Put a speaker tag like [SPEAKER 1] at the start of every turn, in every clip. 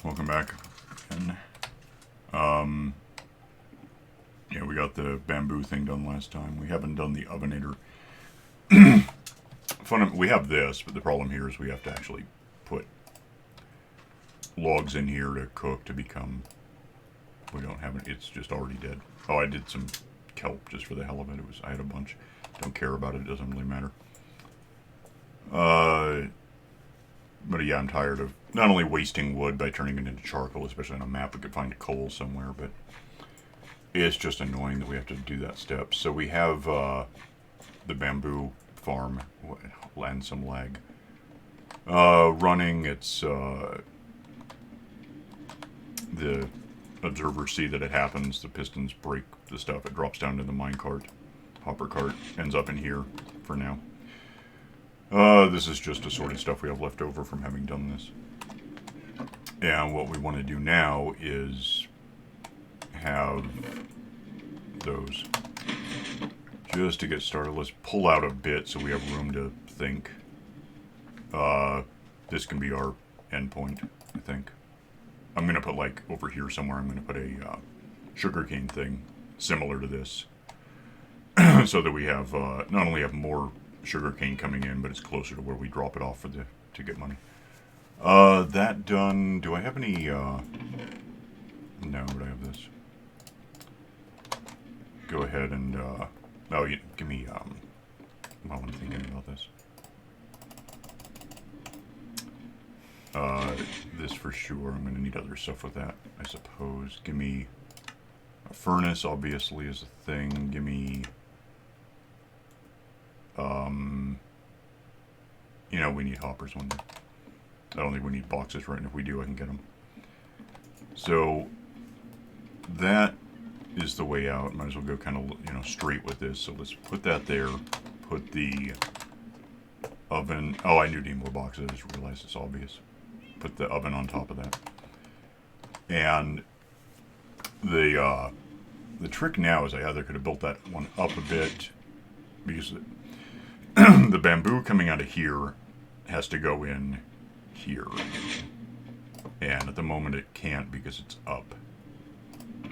[SPEAKER 1] welcome back. And, yeah, we got the bamboo thing done last time. We haven't done the Ovenator. We have this, but the problem here is we have to actually put logs in here to cook to become... We don't have it. It's just already dead. Oh, I did some kelp just for the hell of it. I had a bunch. Don't care about it. It doesn't really matter. But yeah, I'm tired of not only wasting wood by turning it into charcoal, especially on a map we could find coal somewhere, but it's just annoying that we have to do that step. So we have the bamboo farm, land some lag, running. It's the observers see that it happens. The pistons break the stuff. It drops down to the mine cart, hopper cart, ends up in here for now. This is just assorted stuff we have left over from having done this. And what we want to do now is have those. Just to get started, let's pull out a bit so we have room to think. This can be our endpoint, I think. I'm going to put, like, over here somewhere, I'm going to put a sugarcane thing similar to this. So that we have, not only have more sugarcane coming in, but it's closer to where we drop it off for to get money. That done. Do I have any, no, but I have this. Go ahead and, oh, give me, while I'm thinking about this. This for sure. I'm going to need other stuff with that, I suppose. Give me a furnace, obviously, is a thing. Give me, you know, we need hoppers one day. I don't think we need boxes right now. If we do, I can get them. So, that is the way out. Might as well go kind of, you know, straight with this. So let's put that there. Put the oven. Oh, I knew need more boxes. I just realized it's obvious. Put the oven on top of that. And the trick now is I either could have built that one up a bit, because the bamboo coming out of here has to go in here. And at the moment it can't because it's up.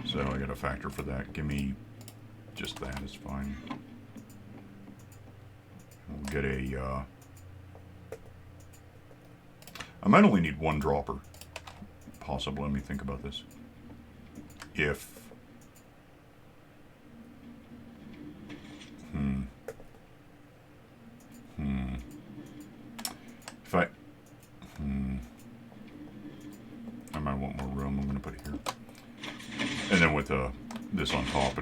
[SPEAKER 1] So I got to factor for that. Give me just that is fine. We'll get a, I might only need one dropper. Possibly. Let me think about this. If If I might want more room. I'm going to put it here. And then with this on top,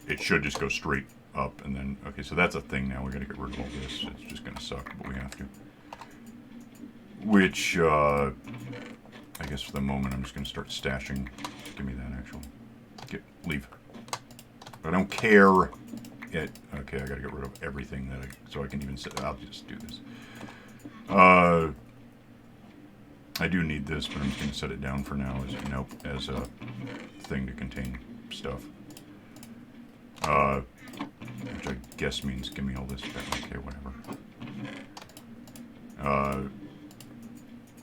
[SPEAKER 1] it should just go straight up. And then, okay, so that's a thing now. We got to get rid of all this. It's just going to suck, but we have to. Which, I guess for the moment, I'm just going to start stashing. Give me that, actually. Leave. I don't care. Okay, I got to get rid of everything so I can even sit. I'll just do this. I do need this, but I'm just going to set it down for now as a thing to contain stuff. Which I guess means give me all this back. Okay, whatever.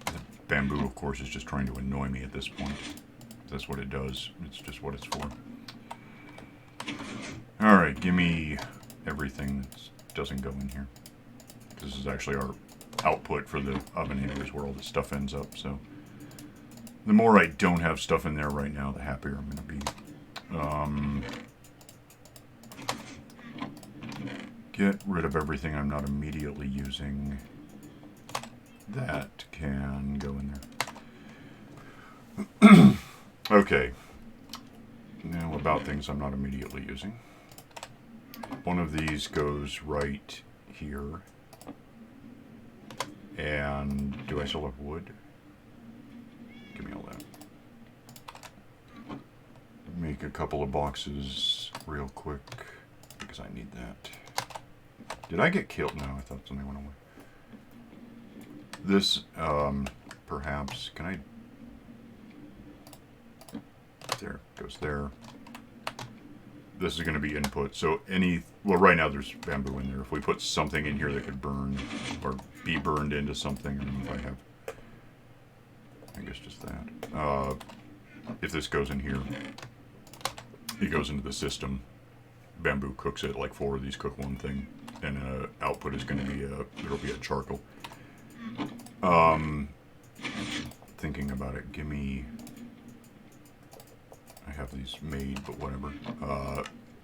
[SPEAKER 1] The bamboo, of course, is just trying to annoy me at this point. That's what it does. It's just what it's for. Alright, give me everything that doesn't go in here. This is actually our output for the Ovenator, is where all this stuff ends up, so the more I don't have stuff in there right now, the happier I'm going to be. Get rid of everything I'm not immediately using. That can go in there. Okay. Now about things I'm not immediately using. One of these goes right here. And do I still have wood? Give me all that. Make a couple of boxes real quick because I need that. Did I get killed? No, I thought something went away. This, perhaps, can I... There, goes there. This is going to be input, so well, right now there's bamboo in there. If we put something in here that could burn, or be burned into something, I don't know if I have... I guess just that. If this goes in here, it goes into the system. Bamboo cooks it, like 4 of these cook one thing, and output is going to be there'll be a charcoal. Thinking about it, give me. I have these made, but whatever.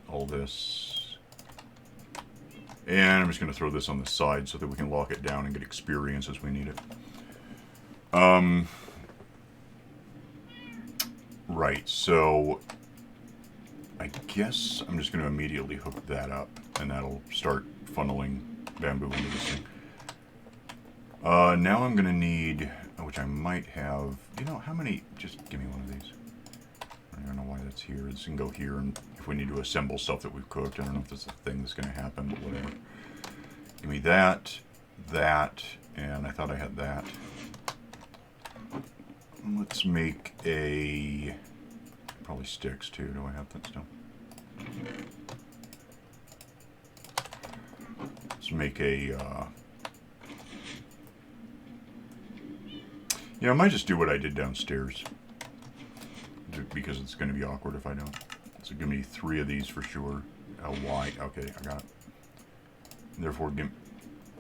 [SPEAKER 1] All this, and I'm just going to throw this on the side so that we can lock it down and get experience as we need it. Right, so I guess I'm just going to immediately hook that up, and that'll start funneling bamboo into this thing. Now I'm going to need, which I might have, you know, how many, just give me one of these. I don't know why that's here. This can go here, and if we need to assemble stuff that we've cooked, I don't know if that's a thing that's going to happen, but whatever. Give me that, and I thought I had that. Let's make a, probably sticks too. Do I have that still? Let's make a, I might just do what I did downstairs, because it's going to be awkward if I don't. So give me 3 of these for sure. Why? Okay, I got it. Therefore,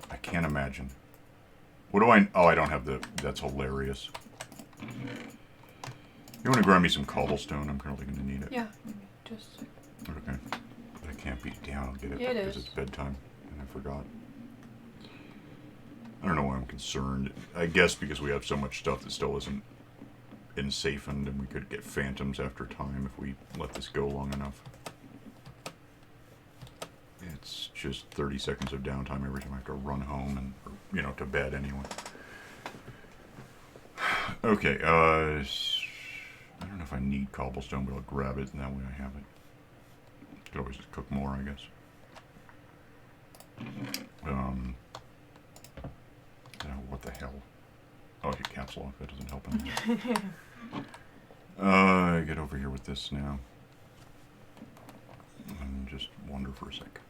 [SPEAKER 1] I can't imagine. What do I... Oh, I don't have the... That's hilarious. You want to grab me some cobblestone? I'm currently going to need it.
[SPEAKER 2] Yeah, just...
[SPEAKER 1] Okay. But I can't beat down. I'll get it,
[SPEAKER 2] yeah,
[SPEAKER 1] because it's bedtime, and I forgot. I don't know why I'm concerned. I guess because we have so much stuff that still isn't ensafened, and we could get phantoms after time if we let this go long enough. It's just 30 seconds of downtime every time I have to run home and, or, you know, to bed anyway. Okay, I don't know if I need cobblestone, but I'll grab it, and that way I have it. Could always just cook more, I guess. What the hell? Oh, I hit caps lock. That doesn't help anything. Get over here with this now. And just wander for a sec.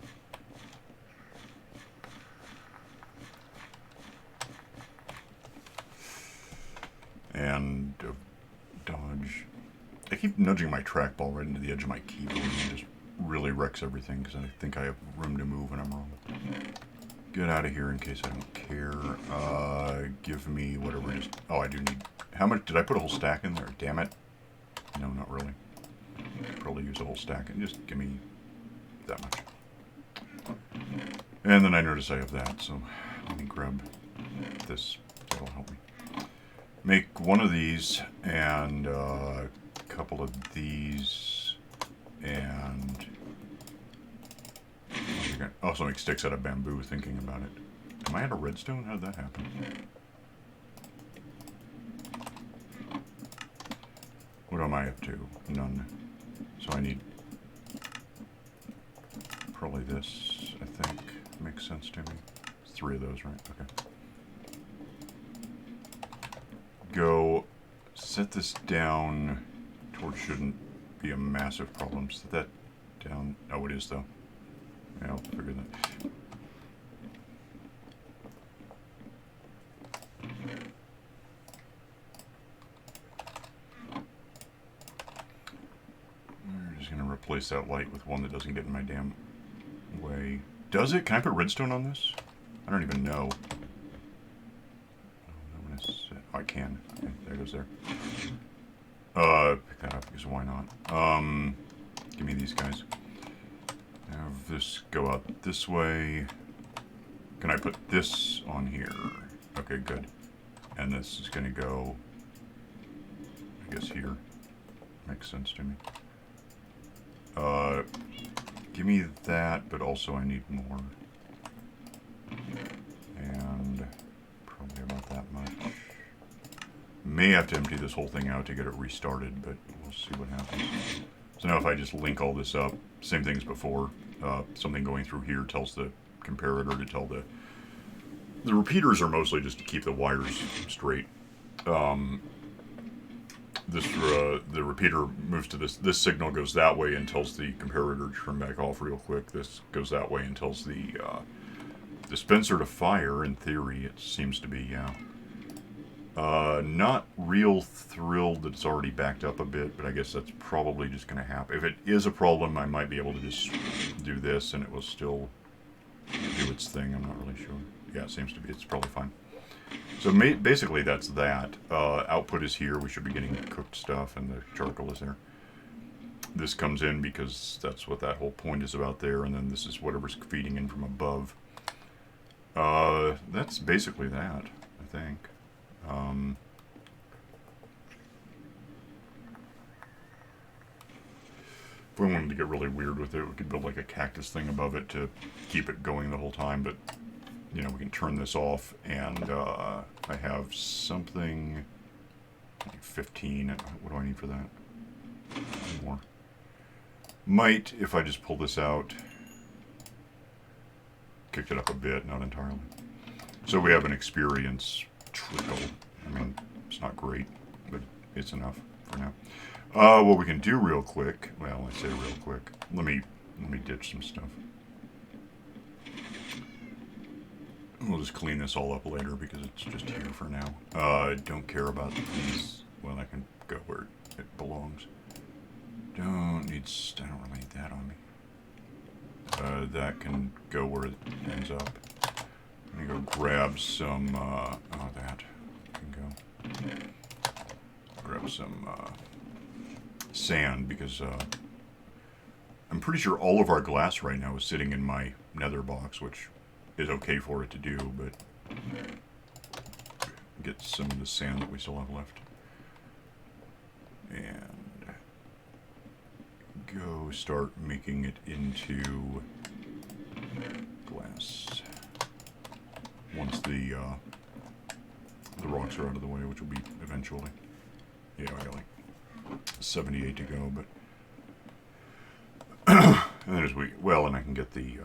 [SPEAKER 1] And dodge. I keep nudging my trackball right into the edge of my keyboard, and it just really wrecks everything because I think I have room to move when I'm wrong. Get out of here in case I don't care. Give me whatever it is. Oh, I do need... How much? Did I put a whole stack in there? Damn it. No, not really. Probably use a whole stack. And just give me that much. And then I notice I have that, so let me grab this. That'll help me. Make one of these, and a couple of these, and... Also make sticks out of bamboo, thinking about it. Am I out of redstone? How did that happen? What am I up to? None. So I need... probably this, I think. Makes sense to me. It's 3 of those, right? Okay. Go set this down. Torch shouldn't be a massive problem. Set that down. Oh, it is, though. Yeah, I'll figure that. We're just going to replace that light with one that doesn't get in my damn way. Does it? Can I put redstone on this? I don't even know. Oh, I can. Okay, there goes there. Pick that up because why not? Give me these guys. Have this go out this way. Can I put this on here? Okay, good. And this is going to go, I guess, here. Makes sense to me. Give me that, but also I need more. And probably about that much. May have to empty this whole thing out to get it restarted, but we'll see what happens. So now if I just link all this up, same thing as before. Something going through here tells the comparator to tell the repeaters are mostly just to keep the wires straight. The repeater moves to this signal goes that way and tells the comparator to turn back off real quick. This goes that way and tells the dispenser to fire. In theory, it seems to be, yeah. Not real thrilled that it's already backed up a bit, but I guess that's probably just going to happen. If it is a problem, I might be able to just do this and it will still do its thing. I'm not really sure. Yeah, it seems to be. It's probably fine. So basically that's that. Output is here. We should be getting cooked stuff, and the charcoal is there. This comes in because that's what that whole point is about there, and then this is whatever's feeding in from above. That's basically that, I think. If we wanted to get really weird with it, we could build like a cactus thing above it to keep it going the whole time, but you know, we can turn this off, and I have something like 15. What do I need for that? More. Might, if I just pull this out, kicked it up a bit, not entirely. So we have an experience trickle. I mean, it's not great, but it's enough for now. What we can do real quick, well, I say real quick, let me ditch some stuff. We'll just clean this all up later because it's just here for now. I don't care about these. Well, I can go where it belongs. I don't really need that on me. That can go where it ends up. I'm gonna go grab some, that can go. Grab some, sand, because, I'm pretty sure all of our glass right now is sitting in my nether box, which is okay for it to do, but get some of the sand that we still have left. And go start making it into glass. Once the rocks are out of the way, which will be eventually. Yeah, I got like 78 to go, but and then and I can get the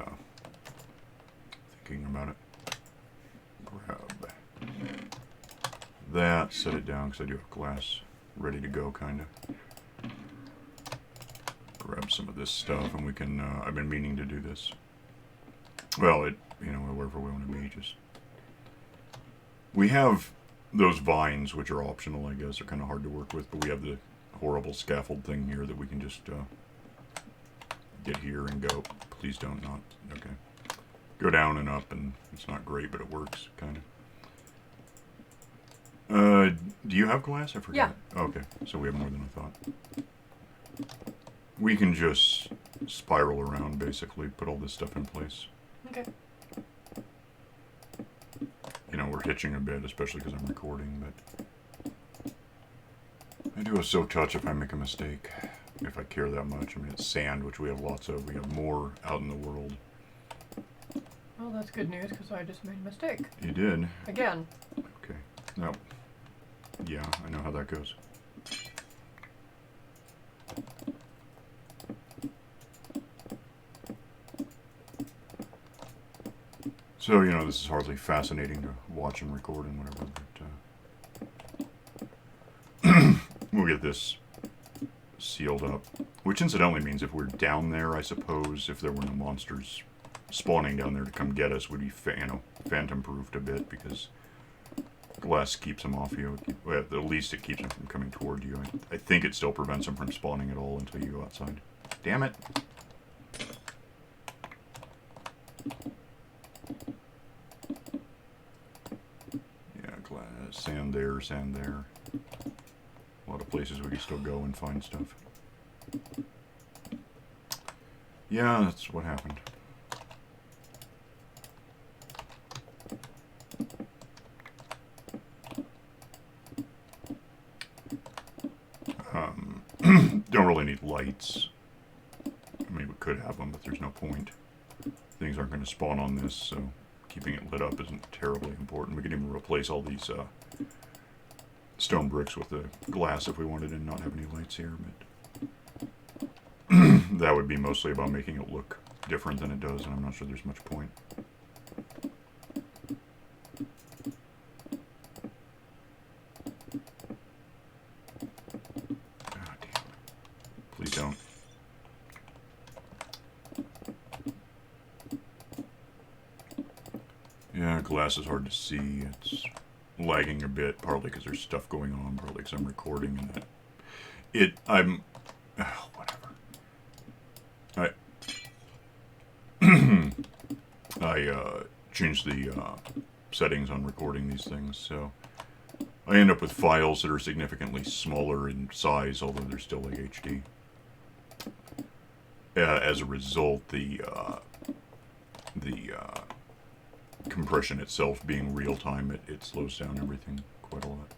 [SPEAKER 1] thinking about it. Grab that, set it down because I do have glass ready to go, kind of. Grab some of this stuff, and we can. I've been meaning to do this. Well, wherever we want to be, just. We have those vines, which are optional, I guess. They're kind of hard to work with, but we have the horrible scaffold thing here that we can just get here and go. Please don't not. Okay. Go down and up, and it's not great, but it works, kind of. Do you have glass? I forgot.
[SPEAKER 2] Yeah.
[SPEAKER 1] Okay, so we have more than I thought. We can just spiral around, basically, put all this stuff in place.
[SPEAKER 2] Okay.
[SPEAKER 1] You know, we're hitching a bit, especially because I'm recording, but I do a so touch if I make a mistake, if I care that much. I mean, it's sand, which we have lots of. We have more out in the world.
[SPEAKER 2] Well, that's good news, because I just made a mistake.
[SPEAKER 1] You did?
[SPEAKER 2] Again.
[SPEAKER 1] Okay. No. Yeah, I know how that goes. So, you know, this is hardly fascinating to watch and record and whatever, but we'll get this sealed up. Which incidentally means if we're down there, I suppose, if there were no monsters spawning down there to come get us, would be, phantom-proofed a bit, because glass keeps them off you. Well, at least it keeps them from coming toward you. I think it still prevents them from spawning at all until you go outside. Damn it! Yeah, glass, sand there, sand there. A lot of places we can still go and find stuff. Yeah, that's what happened. Don't really need lights. I mean, we could have them, but there's no point. Things aren't going to spawn on this, so keeping it lit up isn't terribly important. We can even replace all these stone bricks with the glass if we wanted and not have any lights here, but that would be mostly about making it look different than it does, and I'm not sure there's much point. Ah, damn. Please don't. Yeah, glass is hard to see. lagging a bit, partly because there's stuff going on, partly because I'm recording and that. Whatever. I changed the settings on recording these things, so I end up with files that are significantly smaller in size, although they're still like HD. As a result, the compression itself being real time, it slows down everything quite a lot.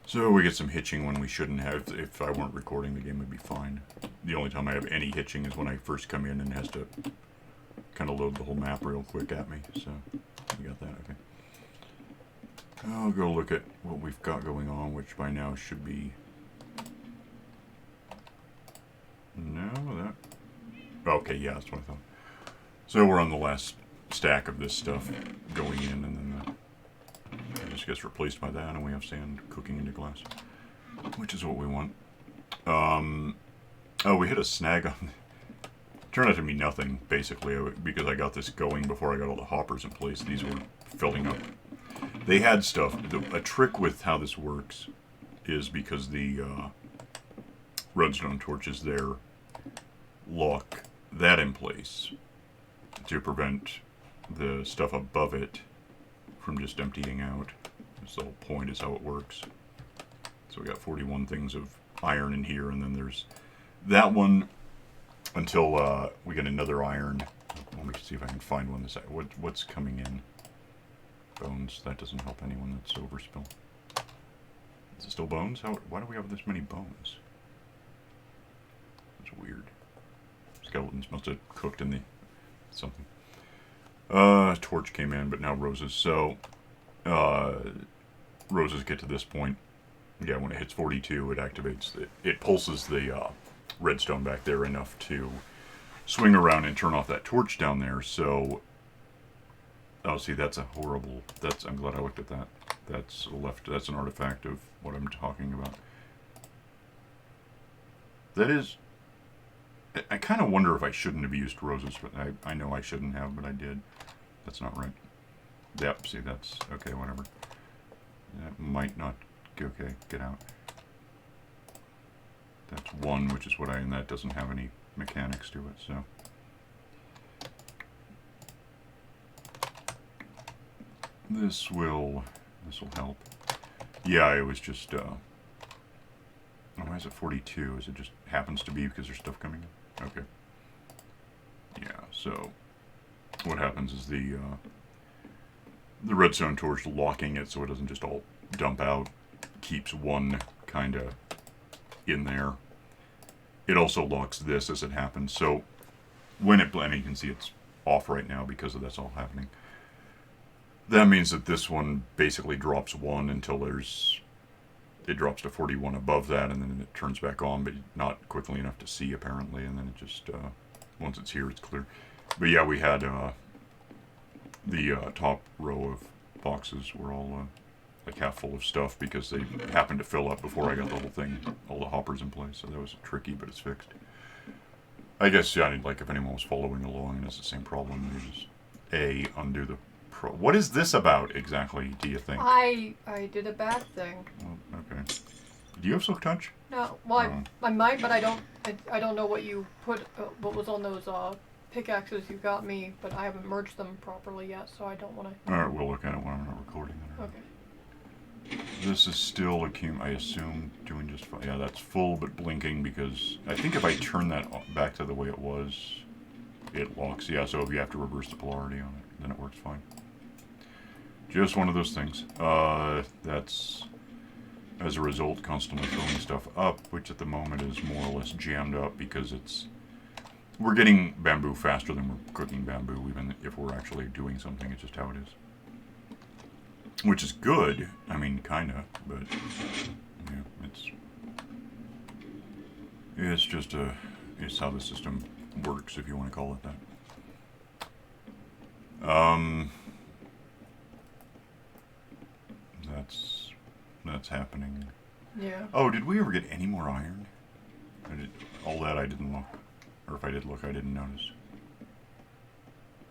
[SPEAKER 1] So we get some hitching when we shouldn't have. If I weren't recording, the game would be fine. The only time I have any hitching is when I first come in and has to kind of load the whole map real quick at me. So we got that, okay. I'll go look at what we've got going on, which by now should be... No, that... Okay, yeah, that's what I thought. So we're on the last stack of this stuff going in, and then it just gets replaced by that, and we have sand cooking into glass, which is what we want. Oh, we hit a snag on... Turned out to be nothing, basically, because I got this going before I got all the hoppers in place. These were filling up. They had stuff. A trick with how this works is because the redstone torches there lock that in place to prevent the stuff above it from just emptying out. That's the whole point, is how it works. So we got 41 things of iron in here, and then there's that one until we get another iron. Let me see if I can find one. What's coming in? Bones. That doesn't help anyone. That's overspill. Is it still bones? Why do we have this many bones? That's weird. Skeletons must have cooked in the something. Torch came in, but now roses. So roses get to this point. Yeah, when it hits 42, it activates it pulses the redstone back there enough to swing around and turn off that torch down there. So, oh, see, that's a horrible. I'm glad I looked at that. That's an artifact of what I'm talking about. That is. I kind of wonder if I shouldn't have used roses, but I know I shouldn't have, but I did. That's not right. Yep, see, that's... Okay, whatever. That might not... Okay, get out. That's one, which is what and that doesn't have any mechanics to it, so... This will help. Yeah, it was just, why is it 42? Is it just happens to be because there's stuff coming in? Okay. Yeah, so what happens is the redstone torch locking it so it doesn't just all dump out keeps one kind of in there. It also locks this as it happens. So when it, and you can see it's off right now because of that's all happening. That means that this one basically drops one until it drops to 41 above that, and then it turns back on, but not quickly enough to see, apparently, and then it just, once it's here, it's clear. But yeah, we had, the top row of boxes were all, like half full of stuff, because they happened to fill up before I got the whole thing, all the hoppers in place, so that was tricky, but it's fixed. I guess, yeah, like, if anyone was following along and it's the same problem, you just, undo the what is this about exactly, do you think?
[SPEAKER 2] I did a bad thing.
[SPEAKER 1] Well, okay. Do you have silk touch?
[SPEAKER 2] No, well, I might, but I don't know what you put, what was on those pickaxes you got me, but I haven't merged them properly yet, so I don't want to.
[SPEAKER 1] Alright, we'll look at it when I'm not recording it.
[SPEAKER 2] Okay.
[SPEAKER 1] This is still, I assume, doing just fine. Yeah, that's full, but blinking, because I think if I turn that back to the way it was, it locks. Yeah, so if you have to reverse the polarity on it, then it works fine. Just one of those things. That's, as a result, constantly filling stuff up, which at the moment is more or less jammed up because we're getting bamboo faster than we're cooking bamboo, even if we're actually doing something. It's just how it is. Which is good. I mean, kinda, but yeah, it's just it's how the system works, if you want to call it that. That's happening.
[SPEAKER 2] Yeah.
[SPEAKER 1] Oh, did we ever get any more iron? All that I didn't look. Or if I did look, I didn't notice.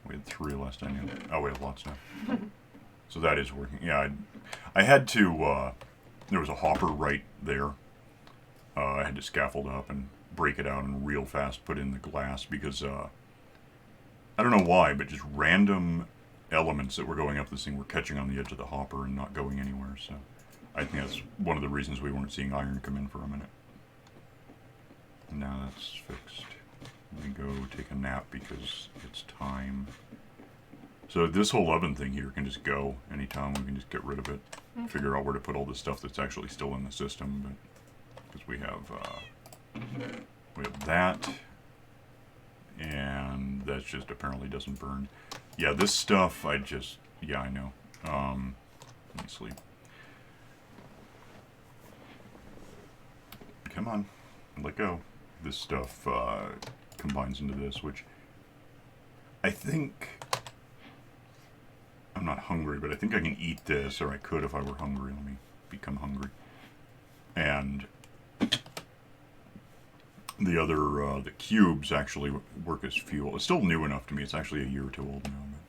[SPEAKER 1] We had 3 last I knew. Oh, we have lots now. So that is working. Yeah, I had to, there was a hopper right there. I had to scaffold up and break it out and real fast put in the glass because, I don't know why, but just random elements that were going up this thing were catching on the edge of the hopper and not going anywhere. So I think that's one of the reasons we weren't seeing iron come in for a minute. Now that's fixed. Let me go take a nap because it's time. So this whole oven thing here can just go anytime. We can just get rid of it.
[SPEAKER 2] Okay.
[SPEAKER 1] Figure out where to put all the stuff that's actually still in the system. But because we have that, and that just apparently doesn't burn. Yeah, this stuff I just, yeah, I know. Let me sleep. Come on, let go. This stuff combines into this, which I think, I'm not hungry, but I think I can eat this, or I could if I were hungry. Let me become hungry. And the other, the cubes actually work as fuel. It's still new enough to me. It's actually a year or two old now, but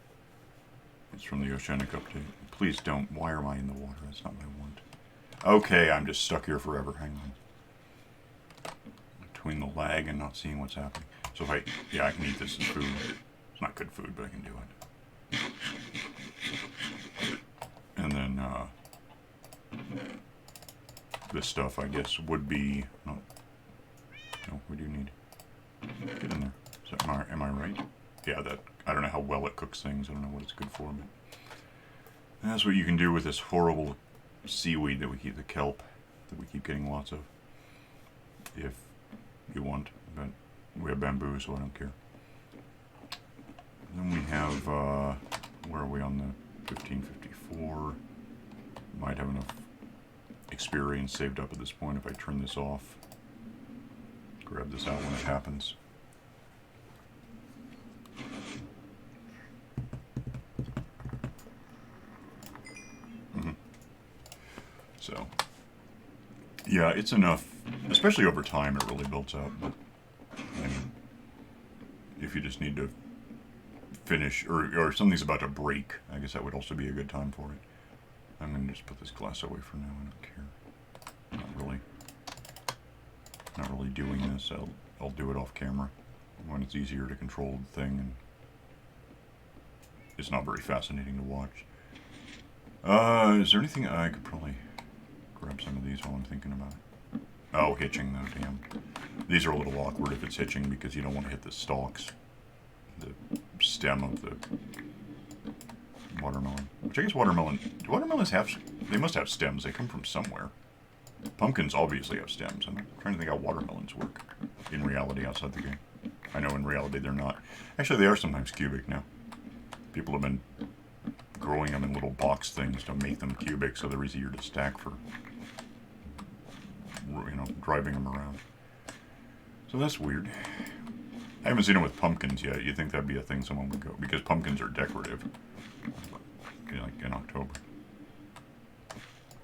[SPEAKER 1] it's from the Oceanic update. Please don't. Why am I in the water? That's not what I want. Okay, I'm just stuck here forever. Hang on. Between the lag and not seeing what's happening. So if I, yeah, I can eat this as food. It's not good food, but I can do it. And then, this stuff, I guess, would be, no, we do need, get in there. So am I right? Yeah, that, I don't know how well it cooks things. I don't know what it's good for, but that's what you can do with this horrible seaweed that we keep, the kelp, that we keep getting lots of. If you want, but we have bamboo, so I don't care. Then we have, where are we on the 1554? Might have enough experience saved up at this point if I turn this off. Grab this out when it happens. So, yeah, it's enough, especially over time it really builds up, but I mean, if you just need to finish, or something's about to break, I guess that would also be a good time for it. I'm going to just put this glass away for now, I don't care. Not really doing this, I'll do it off camera when it's easier to control the thing, and it's not very fascinating to watch. Is there anything I could probably grab some of these while I'm thinking about it? Oh, hitching though, damn. These are a little awkward if it's hitching because you don't want to hit the stalks, the stem of the watermelon. Which I guess watermelon, do watermelons have, they must have stems, they come from somewhere. Pumpkins obviously have stems. I'm trying to think how watermelons work in reality outside the game. I know in reality they're not. Actually, they are sometimes cubic now. People have been growing them in little box things to make them cubic so they're easier to stack for, you know, driving them around. So that's weird. I haven't seen them with pumpkins yet. You'd think that'd be a thing someone would go, because pumpkins are decorative. Like in October.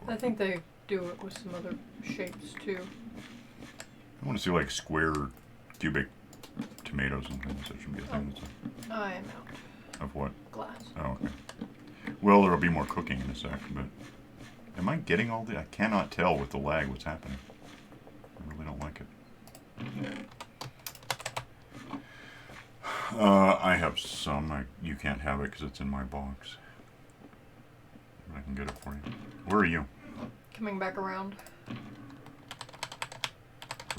[SPEAKER 2] I think they do it with some other shapes too.
[SPEAKER 1] I want to see like square cubic tomatoes and things. That should be a thing.
[SPEAKER 2] I am out.
[SPEAKER 1] Of what?
[SPEAKER 2] Glass.
[SPEAKER 1] Oh, okay. Well, there'll be more cooking in a sec, but am I getting all the... I cannot tell with the lag what's happening. I really don't like it. I have some. You can't have it because it's in my box. I can get it for you. Where are you?
[SPEAKER 2] Coming back around.
[SPEAKER 1] I'm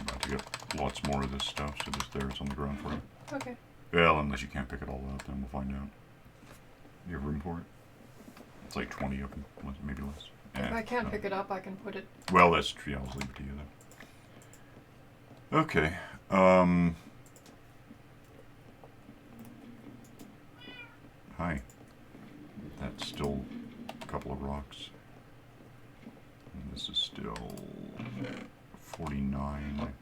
[SPEAKER 1] about to get lots more of this stuff, so just there, it's on the ground for you.
[SPEAKER 2] Okay.
[SPEAKER 1] Well, unless you can't pick it all up, then we'll find out. You have room for it? It's like 20 of them, maybe less.
[SPEAKER 2] If I can't pick it up, I can put it...
[SPEAKER 1] Well, that's true. Yeah, I'll just leave it to you then. Okay. Hi. That's still a couple of rocks. And this is still 49.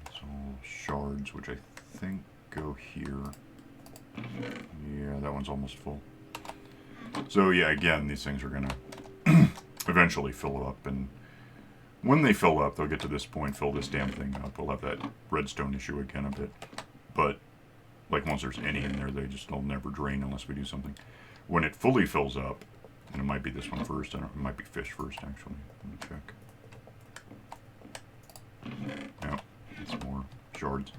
[SPEAKER 1] It's all shards, which I think go here. Yeah, that one's almost full. So yeah, again, these things are gonna eventually fill up, and when they fill up, they'll get to this point, fill this damn thing up. We'll have that redstone issue again a bit. But Like once there's any in there, they'll never drain unless we do something. When it fully fills up, and it might be this one first, I don't, it might be fish first actually. Let me check. Yeah, it's more shards.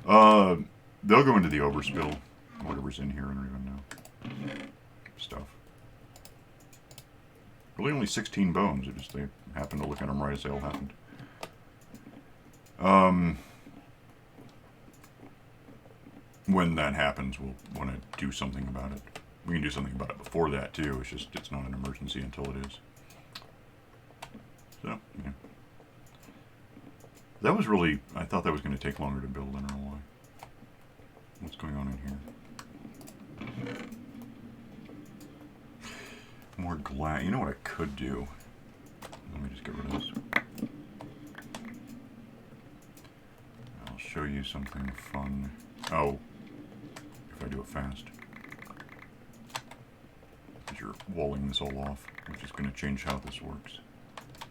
[SPEAKER 1] They'll go into the overspill, whatever's in here, I don't even know. Stuff. Really only 16 bones, it just they happen to look at them right as they all happened. When that happens, we'll want to do something about it. We can do something about it before that too, it's just it's not an emergency until it is. So, yeah. That was really, I thought that was going to take longer to build, I don't know why. What's going on in here? More glass. You know what I could do? Let me just get rid of this. I'll show you something fun. Oh, if I do it fast. Because you're walling this all off, which is going to change how this works.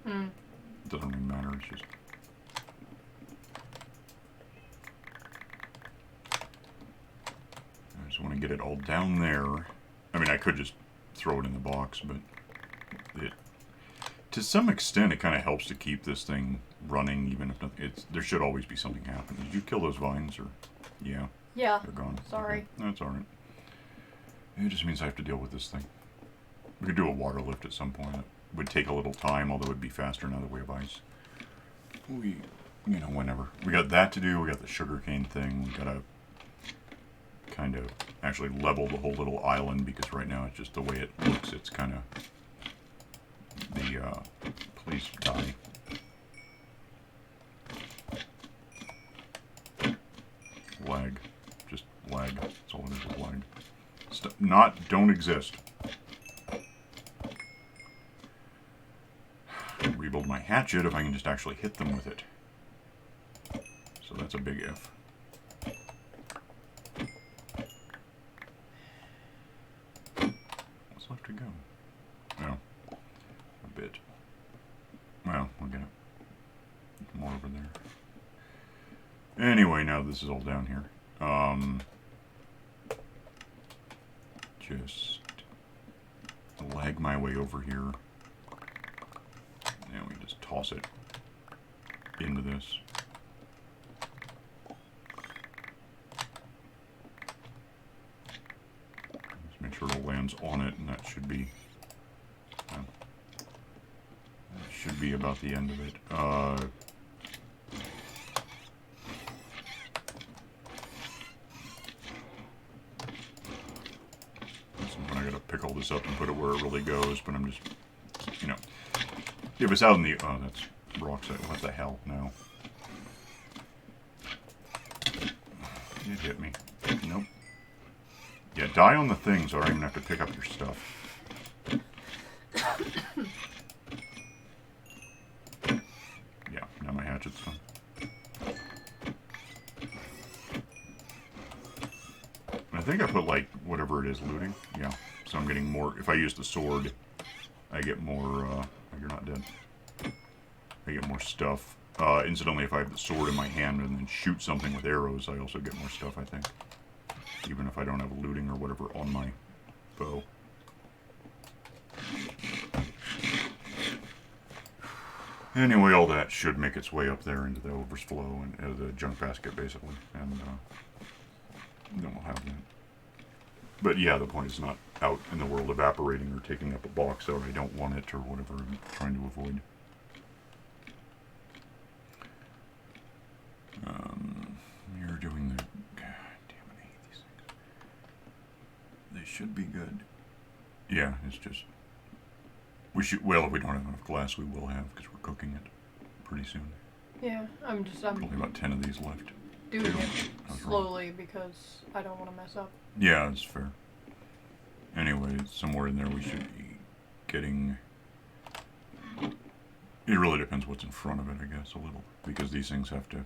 [SPEAKER 1] It doesn't really matter, it's just... I just want to get it all down there. I mean, I could just throw it in the box, but it, to some extent, it kind of helps to keep this thing running, even if nothing, there should always be something happening. Did you kill those vines, or? Yeah.
[SPEAKER 2] Yeah.
[SPEAKER 1] They're gone.
[SPEAKER 2] Sorry.
[SPEAKER 1] Okay. That's alright. It just means I have to deal with this thing. We could do a water lift at some point. It would take a little time, although it would be faster now that we have ice. You know, whenever. We got that to do, we got the sugarcane thing, we gotta kind of actually level the whole little island, because right now it's just the way it looks, it's kind of the please die. Lag. Just lag. That's all it is, lag. Don't exist. Rebuild my hatchet if I can just actually hit them with it. So that's a big if. What's left to go? Oh, a bit. Well, we'll get it. More over there. Anyway, now this is all down here. Just lag my way over here. And we just toss it into this. Just make sure it lands on it, and that should be about the end of it. I'm gonna pick all this up and put it where it really goes, but I'm just, you know, if it's out in the, oh, that's rocks. What the hell? No. It hit me. Nope. Yeah, die on the things, or I don't even have to pick up your stuff. Yeah, now my hatchet's done. I think I put, like, whatever it is, looting. Yeah, so I'm getting more. If I use the sword, I get more, oh, you're not dead. I get more stuff. Incidentally, if I have the sword in my hand and then shoot something with arrows, I also get more stuff, I think. Even if I don't have looting or whatever on my bow. Anyway, all that should make its way up there into the overflow and the junk basket, basically. And then we'll have that. But yeah, the point is not out in the world evaporating or taking up a box out. I don't want it or whatever I'm trying to avoid. You're doing the... God damn it, I hate these things. They should be good. Yeah, it's just... We should... Well, if we don't have enough glass, we will have, because we're cooking it pretty soon.
[SPEAKER 2] Yeah, I'm
[SPEAKER 1] Only about 10 of these left.
[SPEAKER 2] doing it slowly because I don't want to mess up.
[SPEAKER 1] Yeah, that's fair. Anyway, somewhere in there we should be getting... It really depends what's in front of it, I guess, a little. Because these things have to...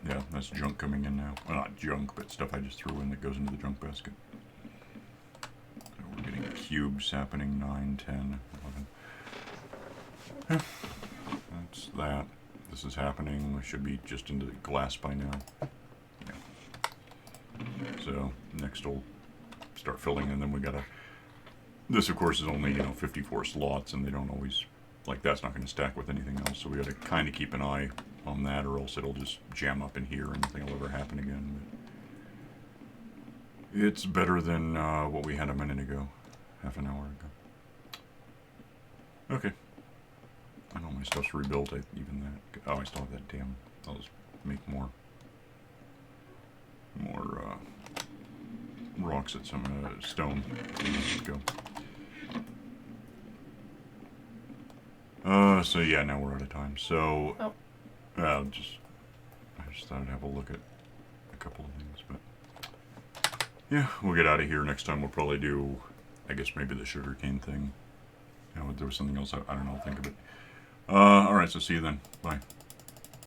[SPEAKER 1] Yeah, that's junk coming in now. Well, not junk, but stuff I just threw in that goes into the junk basket. So we're getting cubes happening, 9, 10, 11. That's that. This is happening. We should be just into the glass by now. Yeah. So next we'll start filling, and then we gotta. This, of course, is only 54 slots, and they don't always that's not going to stack with anything else. So we got to kind of keep an eye on that, or else it'll just jam up in here, and nothing will ever happen again. But it's better than what we had a minute ago, half an hour ago. Okay. I know my stuff's rebuilt. Even that. Oh, I still have that damn. I'll just make more rocks at some stone. Let's go. So yeah, now we're out of time. So, I just thought I'd have a look at a couple of things, but yeah, we'll get out of here. Next time we'll probably do, I guess maybe the sugarcane thing. There was something else. I don't know. I'll think of it. All right. So see you then. Bye.